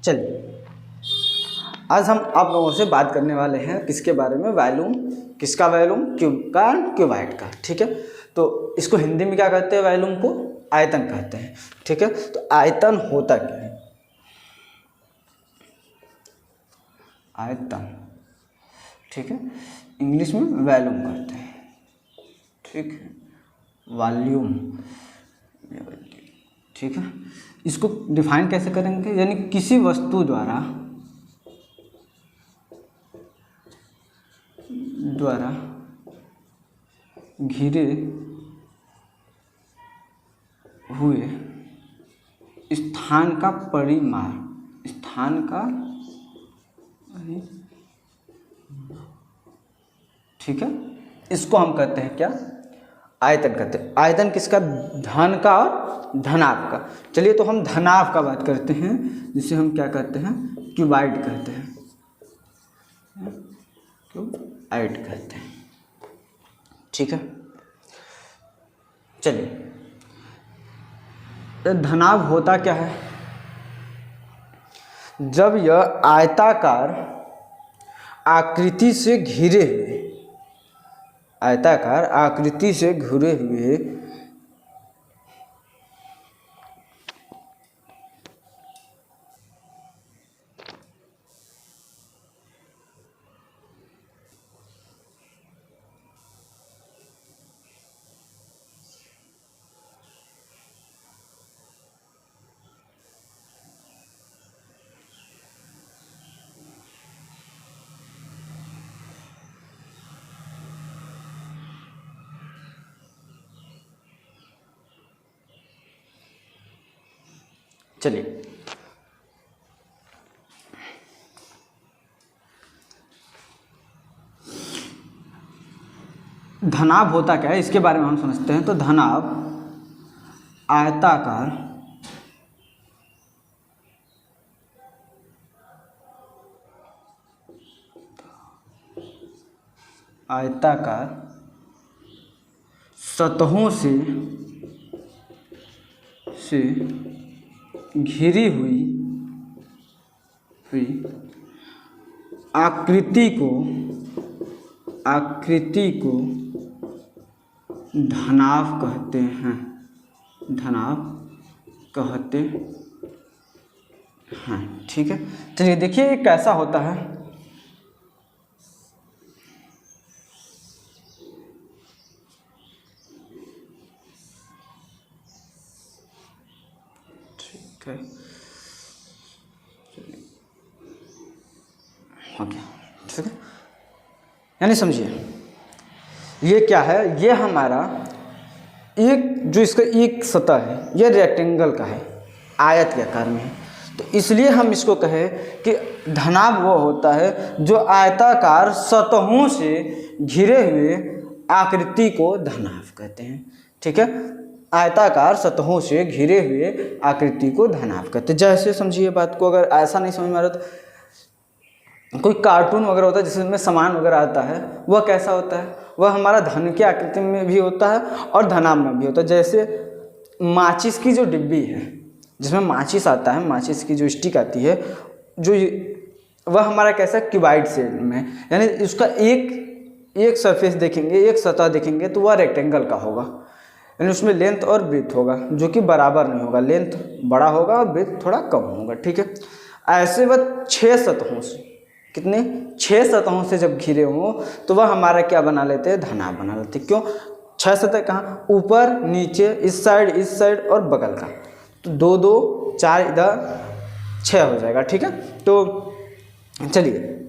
चलिए आज हम आप लोगों से बात करने वाले हैं किसके बारे में, वॉल्यूम। किसका वॉल्यूम? क्यूब का, क्यूबाइड का। ठीक है, तो इसको हिंदी में क्या कहते हैं? वॉल्यूम को आयतन कहते हैं। ठीक है, तो आयतन होता क्या है? आयतन, ठीक है, इंग्लिश में वॉल्यूम कहते हैं। ठीक है, वॉल्यूम, ठीक है। इसको डिफाइन कैसे करेंगे? यानी किसी वस्तु द्वारा घिरे हुए स्थान का परिमाण, स्थान का, ठीक है, इसको हम कहते हैं क्या? आयतन कहते हैं। आयतन किसका? धन का और धनाभ का। चलिए तो हम धनाभ का बात करते हैं, जिसे हम क्या कहते हैं? क्यूबाइड कहते हैं, क्यूबाइड कहते हैं। ठीक है, चलिए धनाभ होता क्या है? जब यह आयताकार आकृति से घिरे हुए, आयताकार आकृति से घिरे हुए चलिए धनाभ होता क्या है इसके बारे में हम समझते हैं। तो धनाभ आयताकार सतहों से घिरी हुई आकृति को धनाभ कहते हैं, धनाभ कहते हैं। ठीक है, चलिए देखिए ये कैसा होता है। ठीक है, ओके, ठीक है, यानी समझिए ये क्या है? ये हमारा एक जो इसका एक सतह है, ये रेक्टेंगल का है, आयत के आकार में है। तो इसलिए हम इसको कहें कि धनाभ वो होता है जो आयताकार सतहों से घिरे हुए आकृति को धनाभ कहते हैं। ठीक है, आयताकार सतहों से घिरे हुए आकृति को धनाभ कहते हैं। जैसे समझिए बात को, अगर ऐसा नहीं समझ में आ रहा तो कोई कार्टून वगैरह होता है जिसमें सामान वगैरह आता है, वह कैसा होता है? वह हमारा धन की आकृति में भी होता है और धनाभ में भी होता है। जैसे माचिस की जो डिब्बी है जिसमें माचिस आता है, माचिस की जो स्टिक आती है, जो वह हमारा कैसा? क्यूबाइड शेप में, यानी उसका एक सरफेस देखेंगे, एक सतह देखेंगे तो वह रेक्टेंगल का होगा, यानी उसमें लेंथ और ब्रेथ होगा जो कि बराबर नहीं होगा, लेंथ बड़ा होगा और ब्रेथ थोड़ा कम होगा। ठीक है, ऐसे वह 6 सतहों से, कितने? 6 सतहों से जब घिरे हों तो वह हमारा क्या बना लेते हैं? धनाभ बना लेते हैं। क्यों? 6 सतह कहाँ? ऊपर, नीचे, इस साइड और बगल का। तो 2 2 4 इधर 6 हो जाएगा। ठीक है, तो चलिए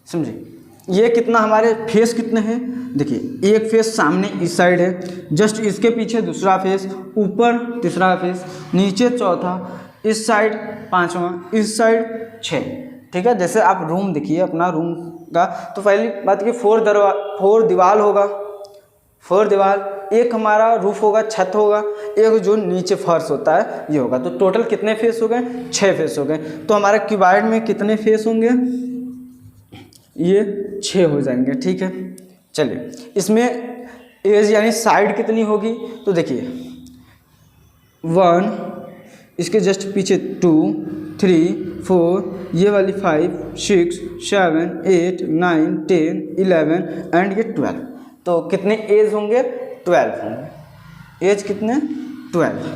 समझिए ये कितना, हमारे फेस कितने हैं? देखिए एक फेस सामने इस साइड है, जस्ट इसके पीछे दूसरा फेस, ऊपर तीसरा फेस, नीचे चौथा, इस साइड 5वां, इस साइड 6। ठीक है, जैसे आप रूम देखिए अपना रूम का, तो पहली बात कि 4 दीवार होगा, 4 दीवार, एक हमारा रूफ होगा, छत होगा, एक जो नीचे फर्श होता है ये होगा। तो टोटल कितने फेस हो गए? 6 फेस हो गए। तो हमारे क्यूबाइड में कितने फेस होंगे? ये 6 हो जाएंगे। ठीक है, चलिए इसमें एज यानी साइड कितनी होगी? तो देखिए 1, इसके जस्ट पीछे 2, 3, 4, ये वाली 5, 6, 7, 8, 9, 10, 11 एंड ये 12। तो कितने एज होंगे? 12 होंगे। एज कितने? 12।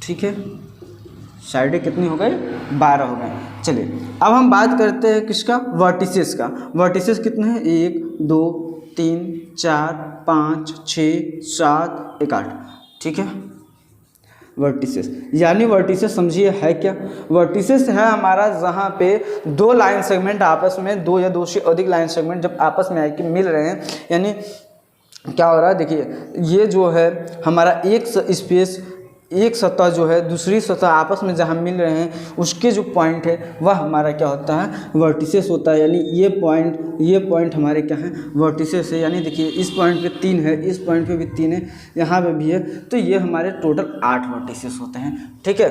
ठीक है, साइडें कितनी हो गई? 12 हो गए। चलिए अब हम बात करते हैं किसका? वर्टिसेस का। वर्टिसेस कितने हैं? 1, 2, 3, 4, 5, 6, 7, 1, 8। ठीक है, वर्टिसेस यानी वर्टिसेस समझिए है क्या? वर्टिसेस है हमारा जहाँ पे दो लाइन सेगमेंट आपस में, दो या दो से अधिक लाइन सेगमेंट जब आपस में आके मिल रहे हैं, यानी क्या हो रहा है? देखिए ये जो है हमारा एक स्पेस, एक सतह जो है दूसरी सतह आपस में जहाँ मिल रहे हैं उसके जो पॉइंट है वह हमारा क्या होता है? वर्टिसेस होता है। यानी ये पॉइंट हमारे क्या है? वर्टिसेस है। यानी देखिए इस पॉइंट पे 3 है, इस पॉइंट पे भी 3 है, यहाँ पे भी है, तो ये हमारे टोटल 8 वर्टिसेस होते हैं। ठीक है,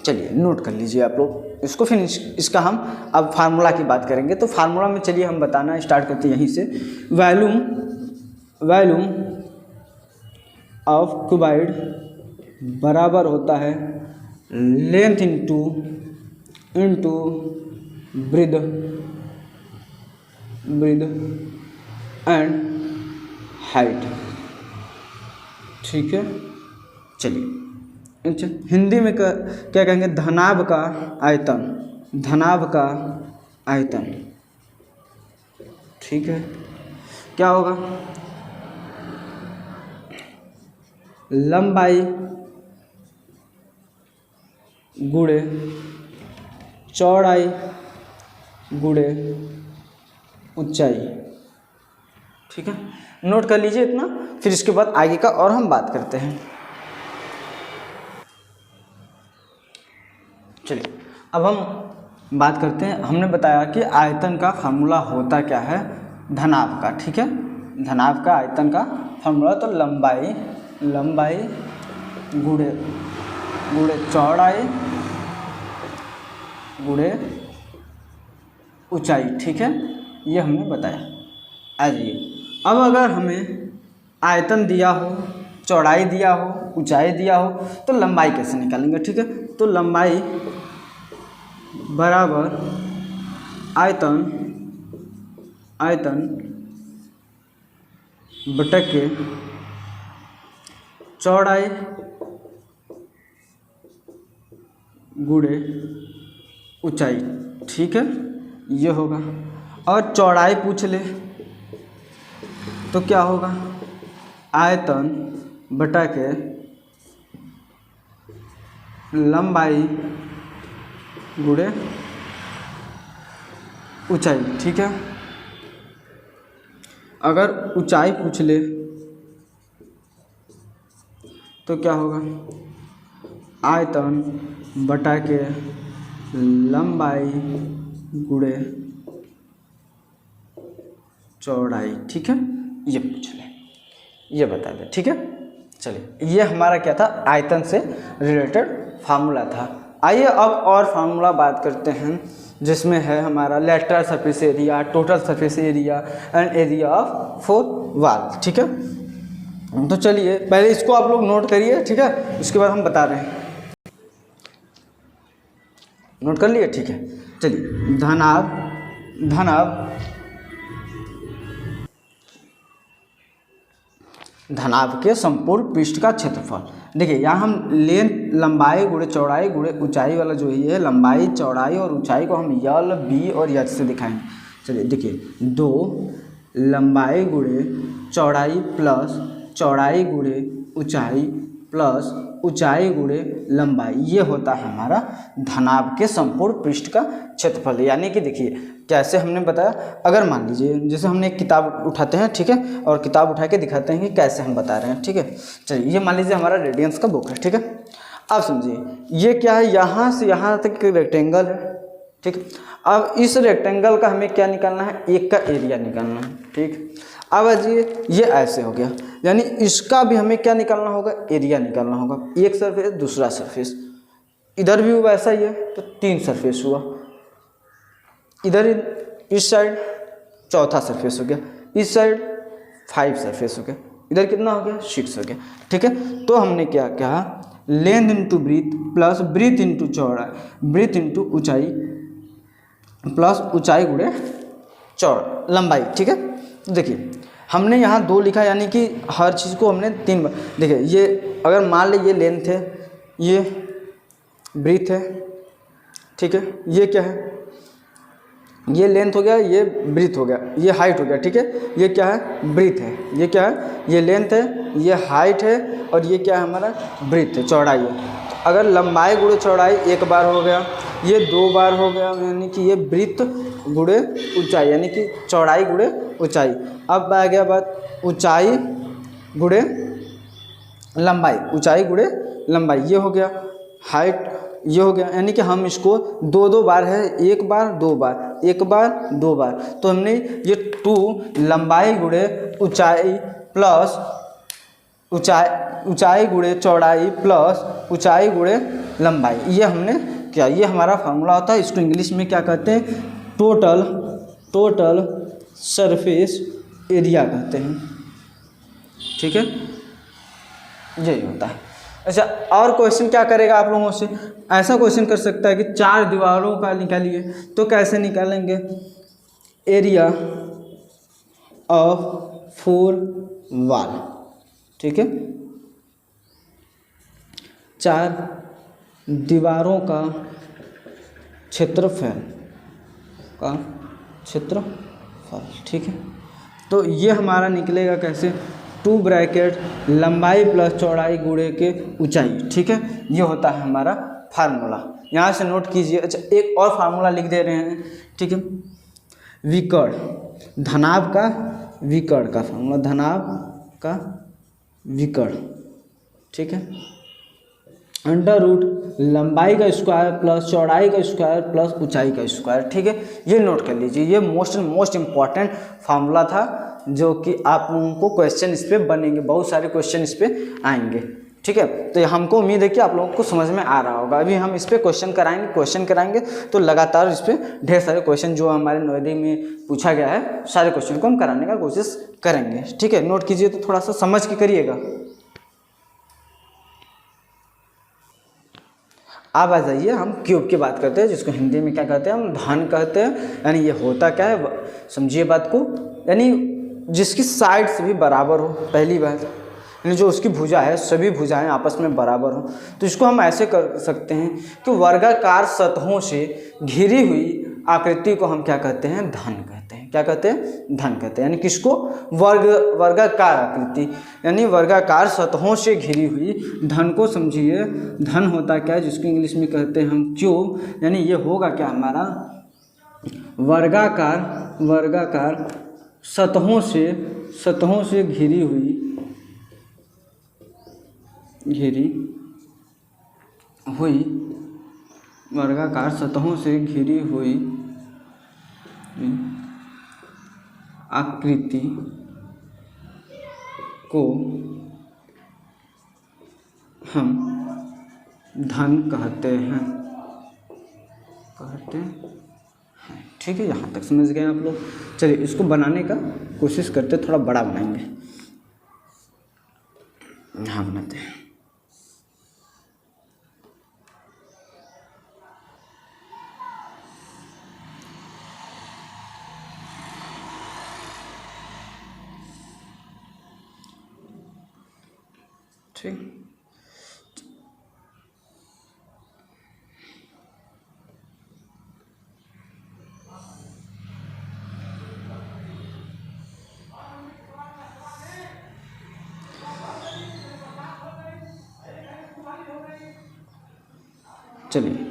चलिए नोट कर लीजिए आप लोग इसको। फिर इसका हम अब फार्मूला की बात करेंगे। तो फार्मूला में चलिए हम बताना स्टार्ट करते हैं यहीं से। वॉल्यूम ऑफ क्यूबाइड बराबर होता है length into breadth and height. ठीक है, चलिए अच्छा हिंदी में क्या कहेंगे? धनाभ का आयतन। ठीक है, क्या होगा? लंबाई गुणे चौड़ाई गुणे ऊंचाई। ठीक है, नोट कर लीजिए इतना, फिर इसके बाद आगे का और हम बात करते हैं। चलिए अब हम बात करते हैं। हमने बताया कि आयतन का फार्मूला होता क्या है? धनाभ का। ठीक है, धनाभ का आयतन का फार्मूला तो लंबाई गुणे चौड़ाई गुणे ऊंचाई। ठीक है, ये हमने बताया। आ जाइए, अब अगर हमें आयतन दिया हो, चौड़ाई दिया हो, ऊंचाई दिया हो, तो लंबाई कैसे निकालेंगे? ठीक है, तो लंबाई बराबर आयतन बटे के चौड़ाई गुणे ऊंचाई। ठीक है, ये होगा। और चौड़ाई पूछ ले तो क्या होगा? आयतन बटा के लंबाई गुणे ऊंचाई। ठीक है, अगर ऊंचाई पूछ ले तो क्या होगा? आयतन बटा के लंबाई गुणे चौड़ाई। ठीक है, ये पूछ ले, ये बता दे। ठीक है, चलिए ये हमारा क्या था? आयतन से रिलेटेड फार्मूला था। आइए अब और फार्मूला बात करते हैं, जिसमें है हमारा lateral surface area, total surface area and area of 4 wall. ठीक है, तो चलिए पहले इसको आप लोग नोट करिए। ठीक है, उसके बाद हम बता रहे हैं। नोट कर लिए? ठीक है, चलिए धनाभ के संपूर्ण पृष्ठ का क्षेत्रफल। देखिए यहाँ हम लंबाई गुणे चौड़ाई गुणे ऊंचाई वाला जो ये है, लंबाई चौड़ाई और ऊंचाई को हम यल, बी और एच से दिखाएंगे। चलिए देखिए, 2 लंबाई गुणे चौड़ाई प्लस चौड़ाई गुणे ऊंचाई प्लस ऊंचाई गुणे लंबाई, ये होता है हमारा धनाभ के संपूर्ण पृष्ठ का क्षेत्रफल। यानी कि देखिए कैसे हमने बताया, अगर मान लीजिए जैसे हमने एक किताब उठाते हैं, ठीक है, और किताब उठा के दिखाते हैं कि कैसे हम बता रहे हैं। ठीक है, चलिए ये मान लीजिए हमारा रेडियंस का बुक है। ठीक है, अब समझिए ये क्या है? यहाँ से यहाँ तक रेक्टेंगल है। ठीक है, अब इस रेक्टेंगल का हमें क्या निकालना है? एक का एरिया निकालना है। ठीक, अब ये ऐसे हो गया, यानी इसका भी हमें क्या निकालना होगा? एरिया निकालना होगा। एक सरफेस दूसरा सरफेस, इधर भी वैसा ही है तो 3 सरफेस हुआ, इधर इस साइड चौथा सरफेस हो गया, इस साइड 5 सरफेस हो गया, इधर कितना हो गया? 6 हो गया। ठीक है, तो हमने क्या कहा? Length into breadth plus breadth into चौड़ाई, ब्रीथ इंटू ऊंचाई प्लस ऊंचाई गुणे चौड़ा लंबाई। ठीक है, तो देखिए हमने यहाँ 2 लिखा, यानी कि हर चीज़ को हमने 3 बार। देखिए ये अगर मान ली ये लेंथ है, ये ब्रीथ है, ठीक है, ये क्या है, ये लेंथ हो गया, ये ब्रीथ हो गया, ये हाइट हो गया। ठीक है, ये क्या है, ब्रीथ है, ये क्या है, ये लेंथ है, ये हाइट है, और ये क्या है हमारा ब्रीथ है, चौड़ाई है। तो अगर लंबाई गुणे चौड़ाई 1 बार हो गया, ये 2 बार हो गया, यानी कि ये ब्रीथ गुणे ऊंचाई, यानी कि चौड़ाई गुणे ऊंचाई। अब आ गया बात ऊंचाई गुणे लंबाई, ऊंचाई गुणे लंबाई, ये हो गया हाइट, ये हो गया, यानी कि हम इसको 2 बार है, 1 बार 2 बार, 1 बार 2 बार। तो हमने ये 2 लंबाई गुणे ऊंचाई प्लस ऊंचाई गुणे चौड़ाई प्लस ऊंचाई गुणे लंबाई, ये हमने क्या, ये हमारा फार्मूला होता है। इसको इंग्लिश में क्या कहते हैं, टोटल सरफेस एरिया कहते हैं। ठीक है, यही होता है। अच्छा, और क्वेश्चन क्या करेगा आप लोगों से, ऐसा क्वेश्चन कर सकता है कि 4 दीवारों का निकालिए, तो कैसे निकालेंगे, एरिया ऑफ 4 वॉल। ठीक है, 4 दीवारों का क्षेत्रफल ठीक है, तो ये हमारा निकलेगा कैसे, 2 ब्रैकेट लंबाई प्लस चौड़ाई गुणे के ऊंचाई। ठीक है, ये होता है हमारा फार्मूला, यहाँ से नोट कीजिए। अच्छा, एक और फार्मूला लिख दे रहे हैं। ठीक है, विकर्ण, धनाभ का विकर्ण का फार्मूला, धनाभ का विकर्ण। ठीक है, √ लंबाई का स्क्वायर प्लस चौड़ाई का स्क्वायर प्लस ऊंचाई का स्क्वायर। ठीक है, ये नोट कर लीजिए, ये मोस्ट इम्पॉर्टेंट फार्मूला था, जो कि आप लोगों को क्वेश्चन इस पर बनेंगे, बहुत सारे क्वेश्चन इस पर आएंगे। ठीक है, तो हमको उम्मीद है कि आप लोगों को समझ में आ रहा होगा। अभी हम इस पर क्वेश्चन कराएंगे, तो लगातार इस पर ढेर सारे क्वेश्चन जो हमारे नोएडा में पूछा गया है, सारे क्वेश्चन को हम कराने का कोशिश करेंगे। ठीक है, नोट कीजिए, तो थोड़ा सा समझ के करिएगा। अब आ जाइए, हम क्यूब की बात करते हैं, जिसको हिंदी में क्या कहते हैं, हम धन कहते हैं। यानी ये होता क्या है, समझिए बात को, यानी जिसकी साइड से भी बराबर हो, पहली बात, यानी जो उसकी भुजा है, सभी भुजाएं आपस में बराबर हो, तो इसको हम ऐसे कर सकते हैं कि वर्गाकार सतहों से घिरी हुई आकृति को हम क्या कहते हैं, धन कहते हैं। क्या कहते हैं, धन कहते हैं। यानी किसको, वर्गाकार आकृति, यानी वर्गाकार सतहों से घिरी हुई धन को समझिए, धन होता क्या है, जिसको इंग्लिश में कहते हैं हम क्यूब। यानी ये होगा क्या हमारा, वर्गाकार सतहों से घिरी हुई वर्गाकार सतहों से घिरी हुई आकृति को हम धन कहते हैं। ठीक है, यहाँ तक समझ गए आप लोग। चलिए, इसको बनाने का कोशिश करते, थोड़ा बड़ा बनाएंगे। यहाँ बनाते हैं। ठीक, चलिए,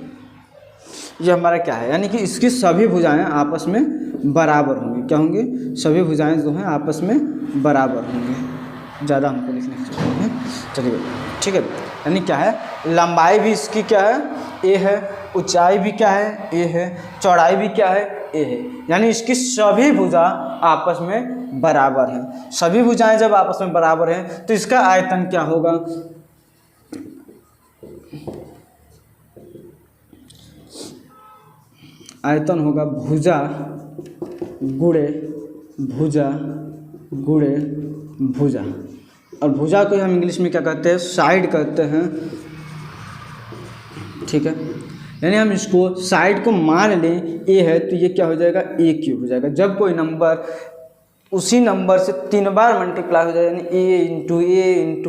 ये हमारा क्या है, यानी कि इसकी सभी भुजाएं आपस में बराबर होंगी। क्या होंगी, सभी भुजाएं जो हैं आपस में बराबर होंगी। ज़्यादा हमको लिखने की जरूरत नहीं है। चलिए, ठीक है, यानी क्या है, लंबाई भी इसकी क्या है, a है, ऊंचाई भी क्या है, a है, चौड़ाई भी क्या है, a है। यानी इसकी सभी भुजा आपस में बराबर हैं। सभी भुजाएं जब आपस में बराबर हैं, तो इसका आयतन क्या होगा, आयतन होगा भुजा गुणे भुजा। और भुजा को हम इंग्लिश में क्या कहते हैं, साइड कहते हैं। ठीक है, यानी हम इसको साइड को मान लें ए है तो ये क्या हो जाएगा ए क्यूब हो जाएगा। जब कोई नंबर उसी नंबर से 3 बार मल्टीप्लाई हो जाए यानी ए इंटू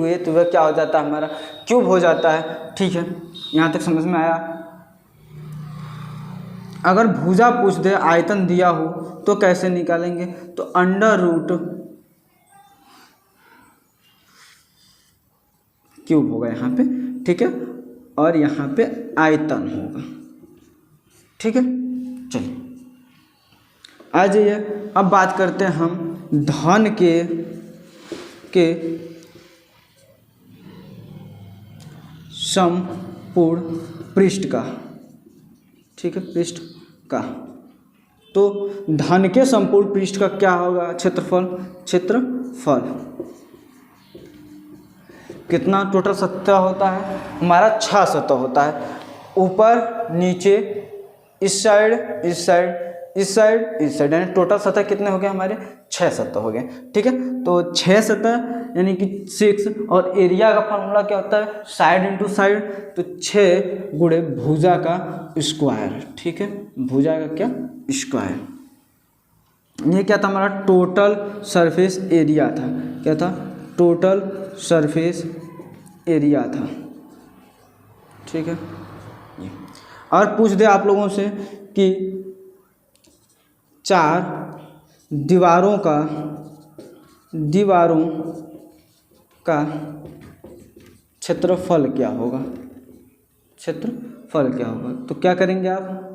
ए तो वह क्या हो जाता है हमारा क्यूब हो जाता है। ठीक है, यहाँ तक समझ में आया। अगर भुजा पूछ दे आयतन दिया हो तो कैसे निकालेंगे, तो अंडर रूट क्यूब होगा यहाँ पे। ठीक है, और यहाँ पे आयतन होगा। ठीक है, चलिए आ जाइए। अब बात करते हैं हम धन के समपूर्ण पृष्ठ का। ठीक है, पृष्ठ का, तो धन के संपूर्ण पृष्ठ का क्या होगा क्षेत्रफल कितना टोटल सतह होता है हमारा 6 सतह होता है, ऊपर नीचे इस साइड यानी टोटल सतह कितने हो गए हमारे 6 सतह हो गए। ठीक है, तो 6 सतह यानी कि 6 और एरिया का फॉर्मूला क्या होता है साइड इंटू साइड, तो 6 गुणे भुजा का स्क्वायर। ठीक है, भुजा का क्या स्क्वायर। ये क्या था हमारा टोटल सरफेस एरिया था। क्या था टोटल सरफेस एरिया था। ठीक है, और पूछ दे आप लोगों से कि 4 दीवारों का क्षेत्रफल क्या होगा, तो क्या करेंगे आप,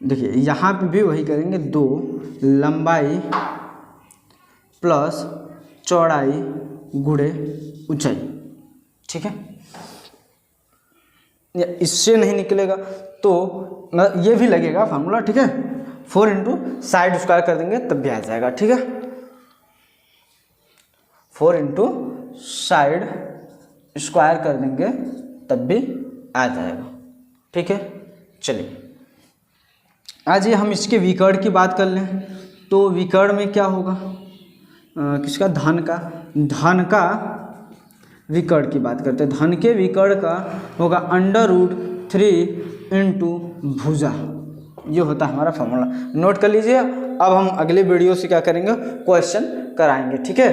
देखिए यहाँ पे भी वही करेंगे, 2 लंबाई प्लस चौड़ाई गुणे ऊंचाई। ठीक है, इससे नहीं निकलेगा तो ये भी लगेगा फार्मूला। ठीक है, 4 इंटू साइड स्क्वायर कर देंगे तब भी आ जाएगा। ठीक है, 4 इंटू साइड स्क्वायर कर देंगे तब भी आ जाएगा। ठीक है, चलिए आज ये हम इसके विकर्ण की बात कर लें तो विकर्ण में क्या होगा, किसका धन का विकर्ण की बात करते हैं। धन के विकर्ण का होगा अंडर रूट 3 इंटू भुजा, ये होता है हमारा फॉर्मूला। नोट कर लीजिए। अब हम अगले वीडियो से क्या करेंगे क्वेश्चन कराएंगे। ठीक है,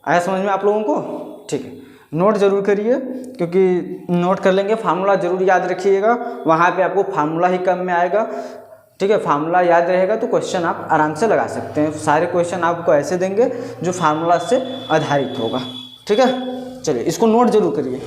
आया समझ में आप लोगों को। ठीक है, नोट जरूर करिए क्योंकि नोट कर लेंगे, फार्मूला जरूर याद रखिएगा, वहाँ पे आपको फार्मूला ही कम में आएगा। ठीक है, फार्मूला याद रहेगा तो क्वेश्चन आप आराम से लगा सकते हैं। सारे क्वेश्चन आपको ऐसे देंगे जो फार्मूला से आधारित होगा। ठीक है, चलिए इसको नोट जरूर करिए।